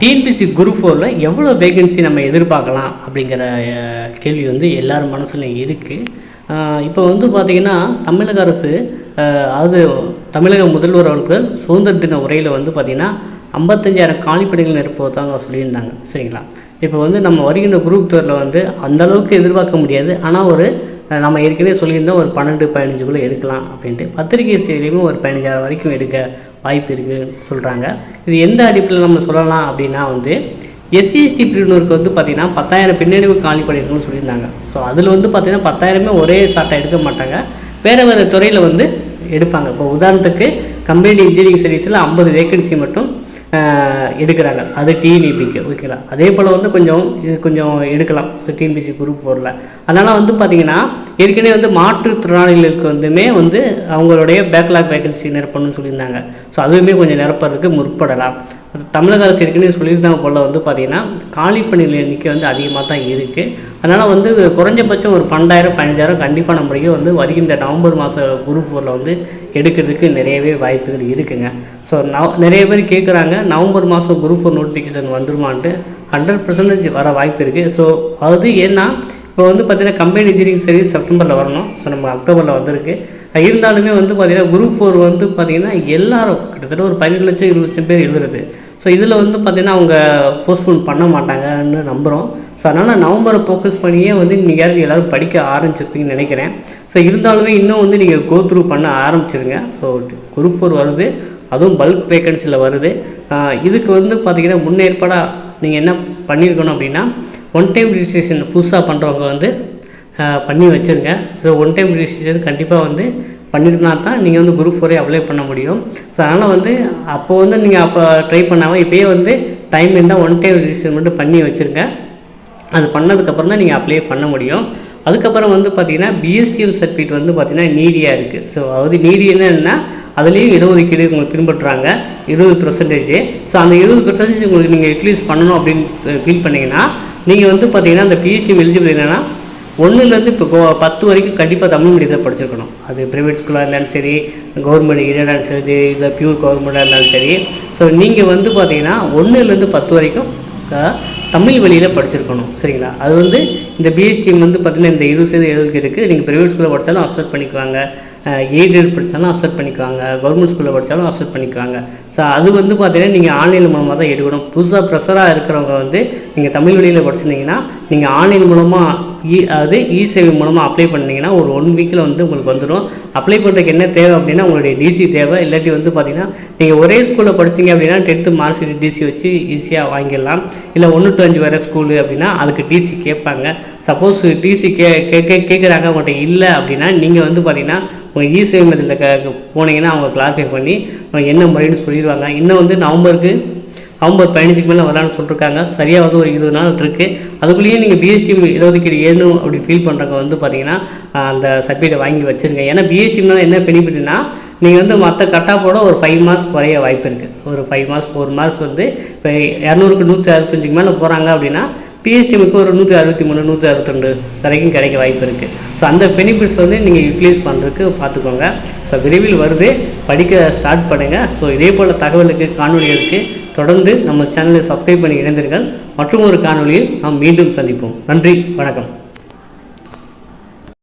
TNPSC group 4ல் எவ்வளோ vacancy நம்ம எதிர்பார்க்கலாம் அப்படிங்கிற கேள்வி வந்து எல்லார் மனசுலையும் இருக்குது. இப்போ வந்து பார்த்திங்கன்னா தமிழக அரசு அது தமிழக முதல்வர் அவர்கள் சுதந்திர தின உரையில் வந்து பார்த்திங்கன்னா 55,000 காலிப்பணிகள் நிரப்புவதாக சொல்லியிருந்தாங்க. சரிங்களா? இப்போ வந்து நம்ம வருகின்ற குரூப் 4ல் வந்து அந்தளவுக்கு எதிர்பார்க்க முடியாது. ஆனால் நம்ம ஏற்கனவே சொல்லியிருந்தோம் ஒரு 12-15 எடுக்கலாம் அப்படின்ட்டு. பத்திரிகை செய்தியிலையுமே ஒரு 15,000 வரைக்கும் எடுக்க வாய்ப்பு இருக்குதுன்னு சொல்கிறாங்க. இது எந்த அடிப்படையில் நம்ம சொல்லலாம் அப்படின்னா வந்து எஸ்சிஎஸ்டி பிரிவினருக்கு வந்து பார்த்திங்கன்னா 10,000 பின்னடைவு காலி பண்ணியிருக்குன்னு சொல்லியிருந்தாங்க. ஸோ அதில் வந்து பார்த்திங்கன்னா 10,000 ஒரே ஷார்ட்டாக எடுக்க மாட்டாங்க, வேறு துறையில் வந்து எடுப்பாங்க. இப்போ உதாரணத்துக்கு கம்பெனி இன்ஜினியரிங் சர்வீஸில் 50 வேக்கன்சி மட்டும் எடுக்கிறாங்க, அது டிஎன்இபிக்கு. ஓகேங்களா? அதே போல் வந்து கொஞ்சம் எடுக்கலாம் டிஎன்பிஎஸ்சி குரூப் 4ல். அதனால் வந்து பார்த்திங்கன்னா ஏற்கனவே வந்து மாற்றுத்திறனாளிகளுக்கு வந்து அவங்களுடைய பேக்லாக் வேக்கன்சி நிரப்பணும்னு சொல்லியிருந்தாங்க. ஸோ அதுவுமே கொஞ்சம் நிரப்புறதுக்கு முற்படலாம். தமிழக அரசு ஏற்கனவே சொல்லியிருந்தாங்க போல் வந்து பார்த்திங்கன்னா காலிப்பணிகள் எண்ணிக்கை வந்து அதிகமாக தான் இருக்குது. அதனால் வந்து குறைஞ்சபட்சம் ஒரு 12,000-15,000 கண்டிப்பாக நம்மளுக்கு வந்து வருகின்ற நவம்பர் மாதம் குரூப் 4ல் வந்து எடுக்கிறதுக்கு நிறையவே வாய்ப்புகள் இருக்குதுங்க. ஸோ நிறைய பேர் கேட்குறாங்க நவம்பர் மாதம் குரூப் 4 நோட்டிஃபிகேஷன் வந்துருமான்ட்டு. 100% வர வாய்ப்பு இருக்குது. ஸோ அது ஏன்னா இப்போ வந்து பார்த்திங்கன்னா கம்பெனி இன்ஜினியரிங் சர்வீஸ் செப்டம்பரில் வரணும். ஸோ நம்ம அக்டோபரில் வந்திருக்கு. இருந்தாலுமே வந்து பார்த்திங்கன்னா குரூப் 4 வந்து பார்த்திங்கன்னா எல்லாரும் கிட்டத்தட்ட ஒரு 17 லட்சம் 20 லட்சம் பேர் எழுதுறது. ஸோ இதில் வந்து பார்த்திங்கன்னா அவங்க போஸ்ட்போன் பண்ண மாட்டாங்கன்னு நம்புகிறோம். ஸோ அதனால் நவம்பரை ஃபோக்கஸ் பண்ணியே வந்து நீங்கள் எல்லோரும் படிக்க ஆரம்பிச்சிருப்பீங்கன்னு நினைக்கிறேன். ஸோ இருந்தாலுமே இன்னும் வந்து நீங்கள் கோ த்ரூ பண்ண ஆரம்பிச்சிருங்க. ஸோ குரூப் 4 வருது, அதுவும் பல்க் வேக்கன்சியில் வருது. இதுக்கு வந்து பார்த்திங்கன்னா முன்னேற்பாடாக நீங்கள் என்ன பண்ணியிருக்கணும் அப்படின்னா ஒன் டைம் ரிஜிஸ்ட்ரேஷன் புதுசாக பண்ணுறவங்க வந்து பண்ணி வச்சுருங்க. ஸோ ஒன் டைம் ரிஜிஸ்ட்ரேஷன் கண்டிப்பாக வந்து பண்ணியிருந்தா தான் நீங்கள் வந்து குரூப் 4 அப்ளை பண்ண முடியும். ஸோ அதனால் வந்து அப்போ வந்து நீங்கள் அப்போ ட்ரை பண்ணாமல் இப்போயே வந்து டைம் இருந்தால் ஒன் டைம் ரிஜிஸ்ட்ரேஷன் மட்டும் பண்ணி வச்சுருங்க. அது பண்ணதுக்கப்புறம் தான் நீங்கள் அப்ளை பண்ண முடியும். அதுக்கப்புறம் வந்து பார்த்திங்கன்னா பிஎஸ்டிஎம் சர்டிஃபிகேட் வந்து பார்த்திங்கன்னா நீடியாக இருக்குது. ஸோ அதாவது நீடி என்னன்னா அதுலேயும் இடஒதுக்கீடு உங்களுக்கு பின்பற்றுறாங்க 20%. ஸோ அந்த 20% உங்களுக்கு நீங்கள் யூட்டிலைஸ் பண்ணணும் அப்படின்னு ஃபீல் பண்ணிங்கன்னா நீங்கள் வந்து பார்த்திங்கன்னா அந்த பிஎஸ்டிஎம் எலிஜிபிள் என்னென்னா 1லேருந்து இப்போ 10 வரைக்கும் கண்டிப்பாக தமிழ் மீடியத்தில் படிச்சிருக்கணும். அது ப்ரைவேட் ஸ்கூலாக இருந்தாலும் சரி, கவர்மெண்ட் இருந்தாலும் சரி, இல்லை பியூர் கவர்மெண்ட்டாக இருந்தாலும் சரி. ஸோ நீங்கள் வந்து பார்த்திங்கன்னா 1லேருந்து 10 வரைக்கும் தமிழ் வழியில் படிச்சிருக்கணும். சரிங்களா? அது வந்து இந்த பிஎஸ்டிஎம் வந்து பார்த்திங்கன்னா இந்த 20% இடஒதுக்கீடுக்கு நீங்கள் ப்ரைவேட் ஸ்கூலில் படித்தாலும் அக்செப்ட் பண்ணிக்குவாங்க, எய்டட் படித்தாலும் அக்செப்ட் பண்ணிக்குவாங்க, கவர்மெண்ட் ஸ்கூலில் படித்தாலும் அக்செப்ட் பண்ணிக்குவாங்க. ஸோ அது வந்து பார்த்திங்கன்னா நீங்கள் ஆன்லைன் மூலமாக தான் எடுக்கணும். புதுசாக ப்ரெஷராக இருக்கிறவங்க வந்து நீங்கள் தமிழ் வழியில் படிச்சிருந்தீங்கன்னா நீங்கள் ஆன்லைன் மூலமாக அது இ-சேவை மூலமாக அப்ளை பண்ணிங்கன்னா ஒரு 1 வீக்கில் வந்து உங்களுக்கு வந்துடும். அப்ளை பண்ணுறதுக்கு என்ன தேவை அப்படின்னா உங்களுடைய டிசி தேவை. இல்லாட்டி வந்து பார்த்திங்கன்னா நீங்கள் ஒரே ஸ்கூலில் படிச்சிங்க அப்படின்னா 10th மார்க் ஷீட் டிசி வச்சு ஈஸியாக வாங்கிடலாம். இல்லை 1 to 5 வர ஸ்கூலு அப்படின்னா அதுக்கு டிசி கேட்பாங்க. சப்போஸ் டிசி கேட்குறாங்க உங்கள்கிட்ட இல்லை அப்படின்னா நீங்கள் வந்து பார்த்திங்கன்னா உங்கள் இ-சேவை மெத்தடில் போனீங்கன்னா அவங்க கிளாரிஃபை பண்ணி என்ன முறைன்னு சொல்லிடுவாங்க. இன்னும் வந்து நவம்பர் 15க்கு மேலே வரலான்னு சொல்லியிருக்காங்க. சரியாக வந்து ஒரு 20 நாள் இருக்குது. அதுக்குள்ளேயே நீங்கள் பிஎஸ்டிஎம் இடஒதுக்கீடு ஏணும் அப்படி ஃபீல் பண்ணுறவங்க வந்து பார்த்திங்கன்னா அந்த சர்டிஃபிகேட்டை வாங்கி வச்சுருங்க. ஏன்னா பிஎஸ்டிஎம்னா என்ன பெனிஃபிட்னா நீங்கள் வந்து மற்ற கட் ஆஃபோட ஒரு 5 மார்க்ஸ் குறைய வாய்ப்பு இருக்குது. ஒரு 5 மார்க்ஸ் 4 மார்க்ஸ் வந்து இப்போ 200க்கு 165க்கு மேலே போகிறாங்க அப்படின்னா பிஎஸ்டிஎம்க்கு ஒரு 163 162 வரைக்கும் கிடைக்க வாய்ப்பு இருக்குது. ஸோ அந்த பெனிஃபிட்ஸ் வந்து நீங்கள் யூட்டிலைஸ் பண்ணுறதுக்கு பார்த்துக்கோங்க. ஸோ விரைவில் வருது, படிக்க ஸ்டார்ட் பண்ணுங்கள். ஸோ இதே போல் தகவலுக்கு காணொலிகளுக்கு தொடர்ந்து நம்ம சேனலை சப்ஸ்கிரைப் பண்ணி இணைந்தீர்கள். மற்றும் ஒரு காணொலியில் நாம் மீண்டும் சந்திப்போம். நன்றி, வணக்கம்.